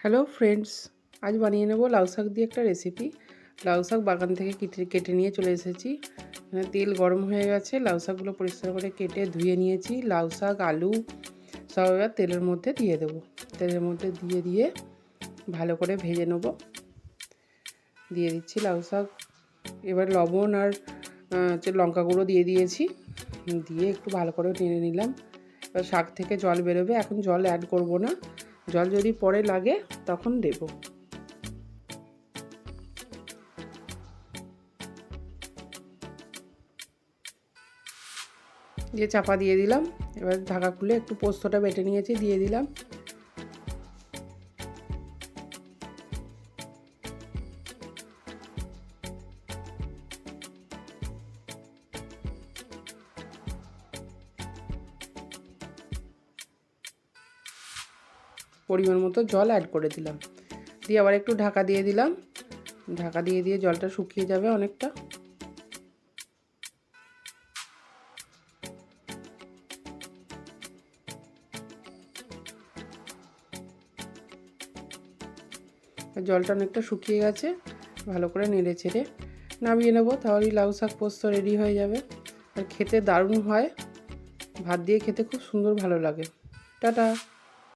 Hello friends, আজ বানিয়ে নেব লাউ শাক দিয়ে একটা রেসিপি। লাউ শাক বাগান থেকে কেটে নিয়ে চলে এসেছি। তেল গরম হয়ে গেছে, লাউ শাকগুলো পরিষ্কার করে কেটে ধুয়ে নিয়েছি। লাউ শাক, আলু সব এবার তেলের মধ্যে দিয়ে দেবো। তেলের মধ্যে দিয়ে ভালো করে ভেজে নেব। দিয়ে দিচ্ছি লাউ শাক। এবার লবণ আর লঙ্কা গুঁড়ো দিয়ে দিয়েছি, দিয়ে একটু ভালো করে নেড়ে নিলাম। এবার শাক থেকে জল বেরোবে, এখন জল অ্যাড করব না, জল যদি পরে লাগে তখন দেব। দিয়ে চাপা দিয়ে দিলাম। এবার ঢাকা খুলে একটু পোস্তটা বেটে নিয়েছি, দিয়ে দিলাম। পরিমাণ মতো জল অ্যাড করে দিলাম, দিয়ে আবার একটু ঢাকা দিয়ে দিলাম। ঢাকা দিয়ে জলটা শুকিয়ে যাবে অনেকটা। জলটা অনেকটা শুকিয়ে গেছে, ভালো করে নেড়ে ছেড়ে নামিয়ে নেবো। তাহলেই লাউ শাক পোস্ত রেডি হয়ে যাবে। আর খেতে দারুণ হয়, ভাত দিয়ে খেতে খুব সুন্দর ভালো লাগে। টাটা।